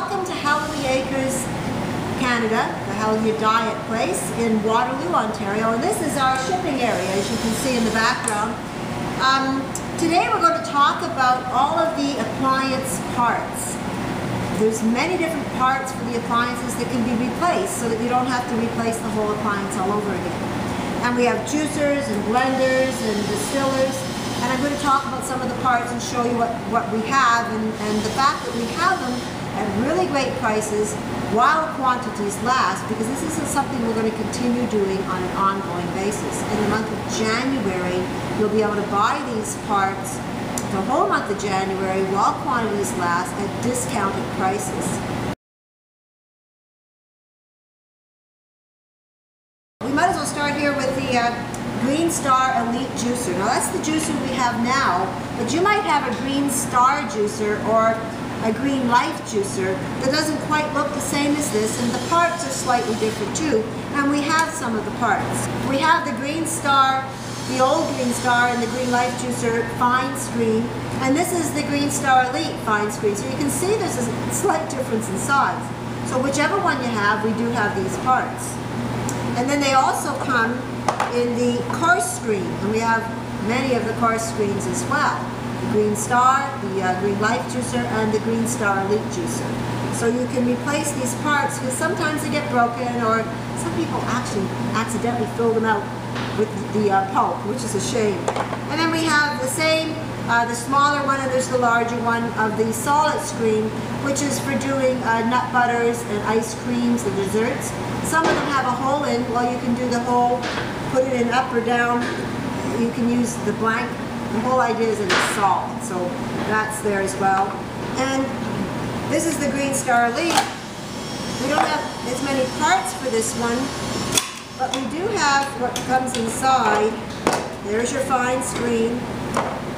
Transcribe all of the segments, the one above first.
Welcome to Hallelujah Acres, Canada, the Hallelujah Diet Place in Waterloo, Ontario. And this is our shipping area, as you can see in the background. Today we're going to talk about all of the appliance parts. There's many different parts for the appliances that can be replaced so that you don't have to replace the whole appliance all over again. And we have juicers and blenders and distillers. And I'm going to talk about some of the parts and show you what we have and the fact that we have them at really great prices while quantities last, because this isn't something we're going to continue doing on an ongoing basis. In the month of January, you'll be able to buy these parts the whole month of January while quantities last at discounted prices. We might as well start here with the Greenstar Elite Juicer. Now that's the juicer we have now, but you might have a Greenstar juicer or a Green Life juicer that doesn't quite look the same as this, and the parts are slightly different too, and we have some of the parts. We have the Greenstar, the old Greenstar, and the Green Life juicer fine screen, and this is the Greenstar Elite fine screen. So you can see there's a slight difference in size. So whichever one you have, we do have these parts. And then they also come in the coarse screen, and we have many of the coarse screens as well. The Greenstar, the Green Life juicer, and the Greenstar Elite juicer. So you can replace these parts because sometimes they get broken, or some people actually accidentally fill them out with the pulp, which is a shame. And then we have the same, the smaller one, and there's the larger one of the solid screen, which is for doing nut butters and ice creams and desserts. Some of them have a hole in. Well, you can do the hole, put it in up or down. You can use the blank. The whole idea is that it's solid, so that's there as well. And this is the Greenstar Elite. We don't have as many parts for this one, but we do have what comes inside. There's your fine screen.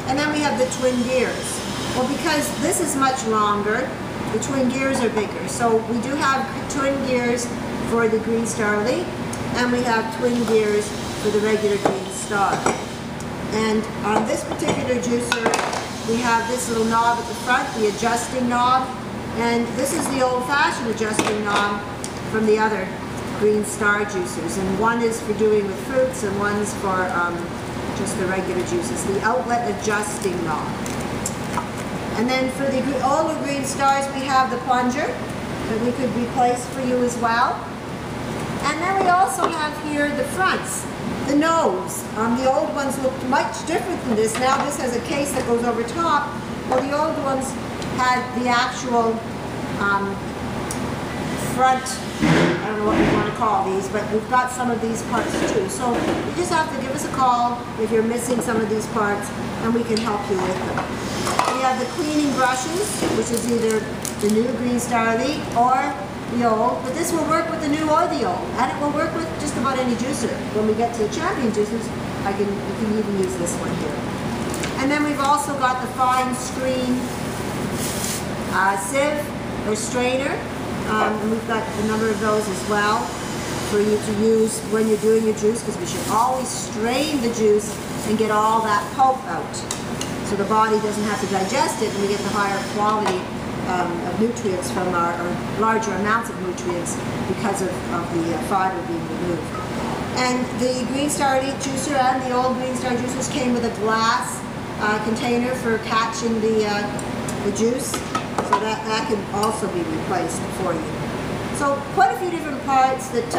And then we have the twin gears. Well, because this is much longer, the twin gears are bigger. So we do have twin gears for the Greenstar Elite, and we have twin gears for the regular Greenstar. And on this particular juicer, we have this little knob at the front, the adjusting knob, and this is the old-fashioned adjusting knob from the other Greenstar juicers. And one is for doing with fruits, and one's for just the regular juices, the outlet adjusting knob. And then for the older Greenstars, we have the plunger that we could replace for you as well. And then we also have here the fronts, the nose. The old ones looked much different than this. Now this has a case that goes over top. Well, the old ones had the actual front, I don't know what we want to call these, but we've got some of these parts too. So you just have to give us a call if you're missing some of these parts, and we can help you with them. We have the cleaning brushes, which is either the new Greenstar Elite or the old, but this will work with the new or the old, and it will work with just about any juicer. When we get to the champion juicers, you can even use this one here. And then we've also got the fine screen sieve or strainer, and we've got a number of those as well for you to use when you're doing your juice, because we should always strain the juice and get all that pulp out, so the body doesn't have to digest it, and we get the higher quality of nutrients from or larger amounts of nutrients because of the fiber being removed. And the Greenstar Elite juicer and the old Greenstar juicers came with a glass container for catching the juice, so that can also be replaced for you. So quite a few different parts that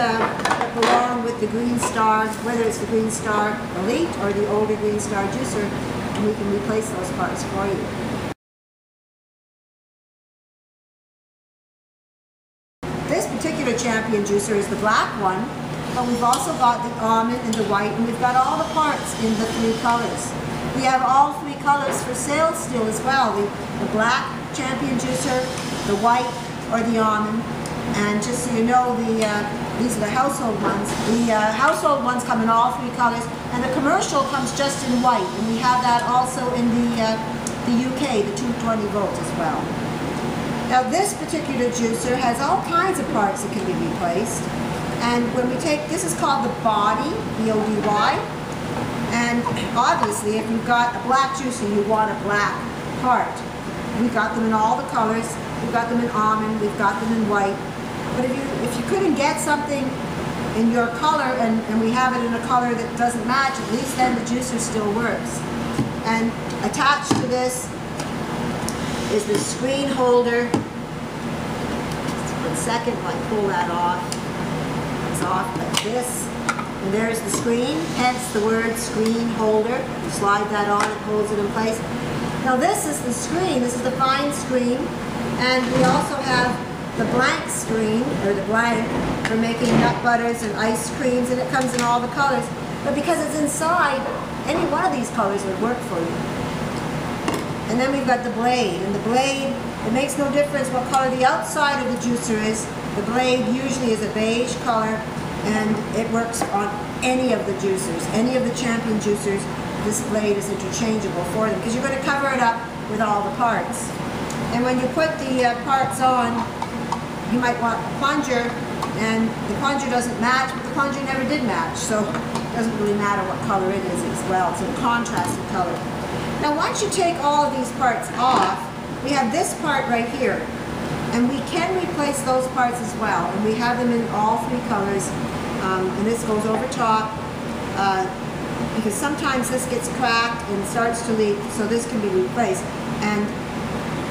belong with the Greenstar, whether it's the Greenstar Elite or the older Greenstar juicer, and we can replace those parts for you. This particular champion juicer is the black one, but we've also got the almond and the white, and we've got all the parts in the three colors. We have all three colors for sale still as well, the black champion juicer, the white, or the almond. And just so you know, these are the household ones. The household ones come in all three colors, and the commercial comes just in white, and we have that also in the UK, the 220 volts as well. Now this particular juicer has all kinds of parts that can be replaced, and when we take, this is called the body, B-O-D-Y, and obviously if you've got a black juicer, you want a black part. We got them in all the colors. We've got them in almond, we've got them in white. But if you couldn't get something in your color and we have it in a color that doesn't match, at least then the juicer still works. And attached to this is the screen holder. Just 1 second while I pull that off. It's off like this. And there's the screen, hence the word screen holder. You slide that on, it holds it in place. Now this is the screen, this is the fine screen, and we also have the blank screen, or the blank, for making nut butters and ice creams, and it comes in all the colors. But because it's inside, any one of these colors would work for you. And then we've got the blade, and the blade, it makes no difference what color the outside of the juicer is. The blade usually is a beige color, and it works on any of the juicers, any of the Champion juicers. This blade is interchangeable for them because you're going to cover it up with all the parts. And when you put the parts on, you might want a plunger, and the plunger doesn't match, but the plunger never did match, so it doesn't really matter what color it is as well. It's a contrasted color. Now once you take all of these parts off, we have this part right here, and we can replace those parts as well, and we have them in all 3 colors, and this goes over top, because sometimes this gets cracked and starts to leak, so this can be replaced. And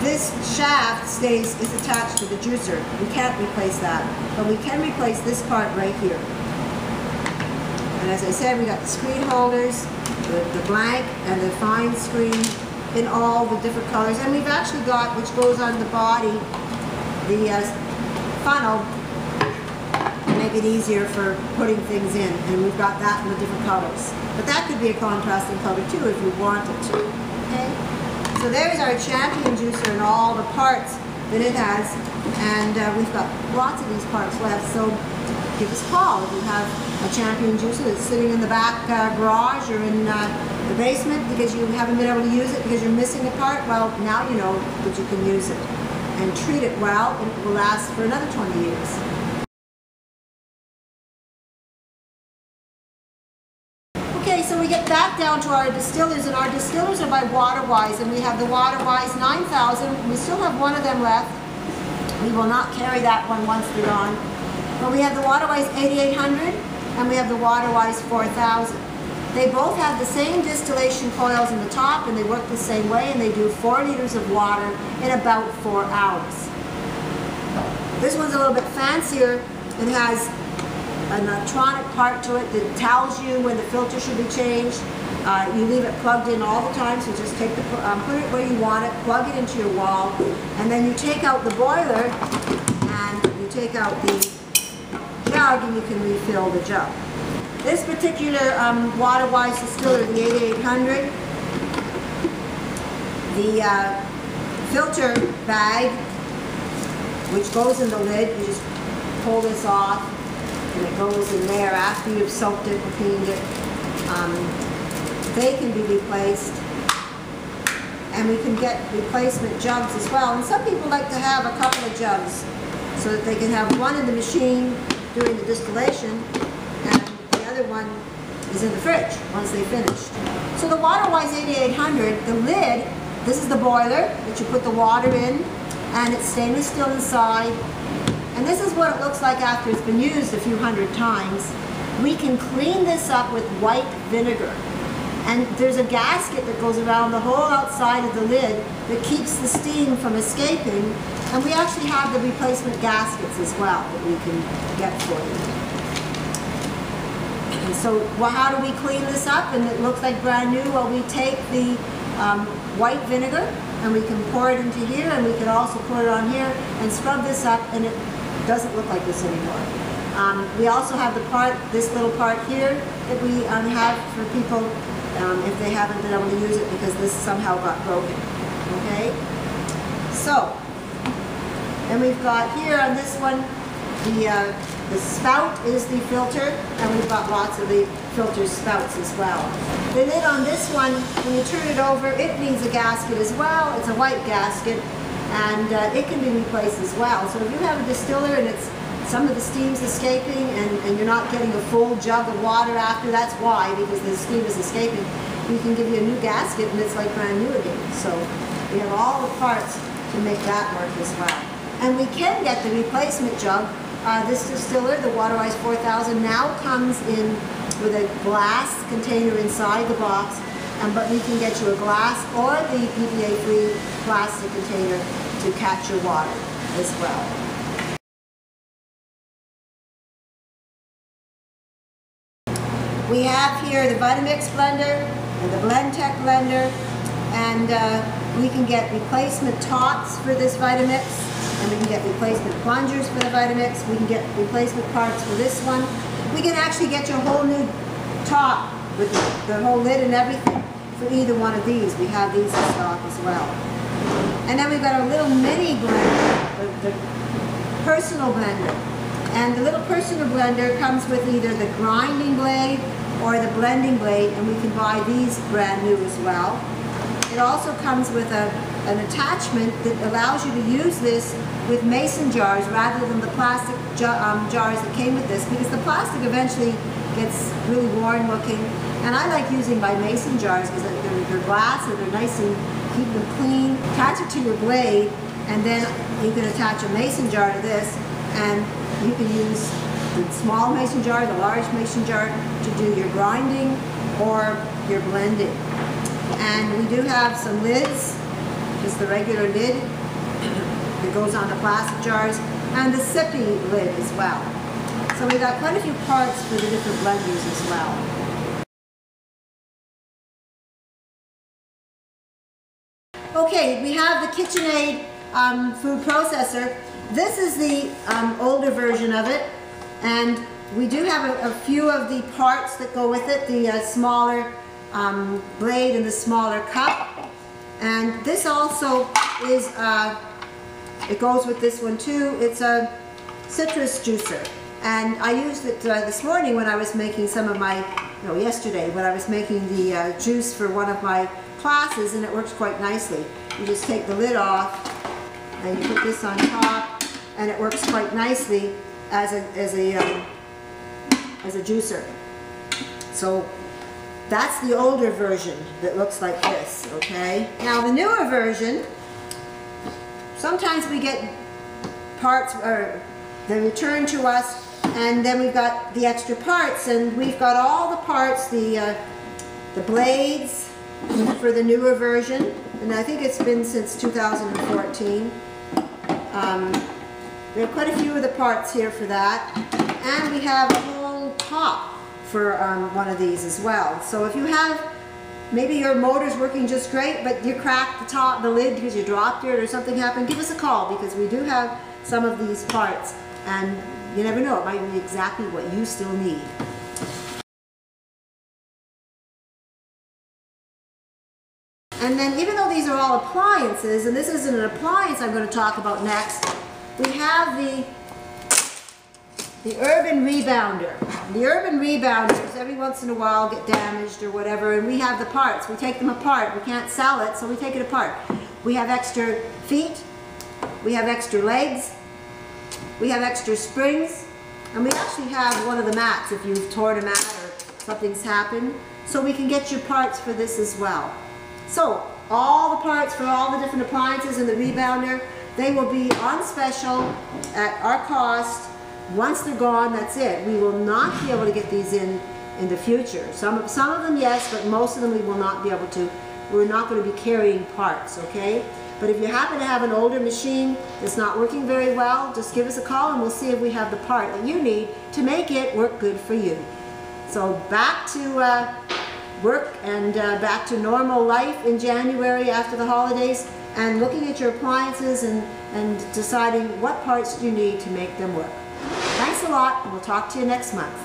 this shaft is attached to the juicer. We can't replace that, but we can replace this part right here. And as I said, we got the screen holders, the blank and the fine screen in all the different colors. And we've actually got, which goes on the body, the funnel to make it easier for putting things in. And we've got that in the different colors. But that could be a contrasting color too if you wanted to. Okay? So there's our Champion juicer and all the parts that it has. And we've got lots of these parts left. So give us a call if you have a Champion juicer that's sitting in the back garage or in the basement because you haven't been able to use it because you're missing a part. Well, now you know that you can use it. And treat it well, and it will last for another 20 years. Okay, so we get back down to our Distillers, and our Distillers are by Waterwise, and we have the Waterwise 9000. We still have one of them left. We will not carry that one once they're on. But we have the Waterwise 8800, and we have the Waterwise 4000. They both have the same distillation coils in the top, and they work the same way, and they do 4 liters of water in about 4 hours. This one's a little bit fancier. It has an electronic part to it that tells you when the filter should be changed. You leave it plugged in all the time, so just take the, put it where you want it, plug it into your wall, and then you take out the boiler, and you take out the jug, and you can refill the jug. This particular Waterwise distiller, the 8800, the filter bag, which goes in the lid, you just pull this off, and it goes in there after you've soaked it and cleaned it. They can be replaced, and we can get replacement jugs as well. And some people like to have a couple of jugs so that they can have one in the machine during the distillation, and the other one is in the fridge once they finished. So the Waterwise 8800, the lid, this is the boiler that you put the water in, and it's stainless steel inside. And this is what it looks like after it's been used a few hundred times. We can clean this up with white vinegar. And there's a gasket that goes around the whole outside of the lid that keeps the steam from escaping. And we actually have the replacement gaskets as well that we can get for you. And so, well, how do we clean this up and it looks like brand new? Well, we take the white vinegar and we can pour it into here, and we can also pour it on here and scrub this up, and it doesn't look like this anymore. We also have the part, this little part here that we have for people if they haven't been able to use it because this somehow got broken. Okay? So, and we've got here on this one, the spout is the filter, and we've got lots of the filter spouts as well. The lid on this one, when you turn it over, it needs a gasket as well. It's a white gasket, and it can be replaced as well. So if you have a distiller and it's some of the steam's escaping and you're not getting a full jug of water after, that's why, because the steam is escaping. We can give you a new gasket and it's like brand new again. So we have all the parts to make that work as well. And we can get the replacement jug. This distiller, the Waterwise 4000, now comes in with a glass container inside the box, but we can get you a glass or the PVA-free plastic container to catch your water as well. We have here the Vitamix blender and the Blendtec blender, and we can get replacement tops for this Vitamix, and we can get replacement plungers for the Vitamix. We can get replacement parts for this one. We can actually get you a whole new top with the whole lid and everything for either one of these. We have these in stock as well. And then we've got a little mini blender, the personal blender. And the little personal blender comes with either the grinding blade or the blending blade, and we can buy these brand new as well. It also comes with an attachment that allows you to use this with mason jars rather than the plastic jars that came with this, because the plastic eventually gets really worn looking. And I like using my mason jars because they're glass and they're nice and keep them clean. Attach it to your blade, and then you can attach a mason jar to this, and you can use the small mason jar, the large mason jar to do your grinding or your blending. And we do have some lids, just the regular lid that goes on the plastic jars, and the sippy lid as well. So we've got quite a few parts for the different blenders as well. Okay, we have the Kitchenaid food processor. This is the older version of it, and we do have a few of the parts that go with it, the smaller blade and the smaller cup. And this also is, it goes with this one too. It's a citrus juicer. And I used it this morning when I was making some of my, yesterday when I was making the juice for one of my classes, and it works quite nicely. You just take the lid off and you put this on top, and it works quite nicely as a juicer. So that's the older version that looks like this, okay? Now the newer version, sometimes we get parts, or they return to us, and then we've got the extra parts, and we've got all the parts, the blades for the newer version, and I think it's been since 2014. We have quite a few of the parts here for that, and we have a whole top for one of these as well. So if you have, maybe your motor's working just great, but you cracked the top, the lid because you dropped it or something happened, give us a call, because we do have some of these parts, and you never know, it might be exactly what you still need. And then even though these are all appliances, and this isn't an appliance I'm going to talk about next, we have the Urban Rebounder. The Urban Rebounders every once in a while get damaged or whatever, and we have the parts. We take them apart. We can't sell it, so we take it apart. We have extra feet, we have extra legs, we have extra springs, and we actually have one of the mats if you've torn a mat or something's happened. So we can get you parts for this as well. So all the parts for all the different appliances in the Rebounder, they will be on special at our cost. Once they're gone, that's it. We will not be able to get these in the future. Some of them, yes, but most of them we will not be able to. We're not going to be carrying parts, okay? But if you happen to have an older machine that's not working very well, just give us a call and we'll see if we have the part that you need to make it work good for you. So back to work and back to normal life in January after the holidays, and looking at your appliances and deciding what parts do you need to make them work. Thanks a lot, and we'll talk to you next month.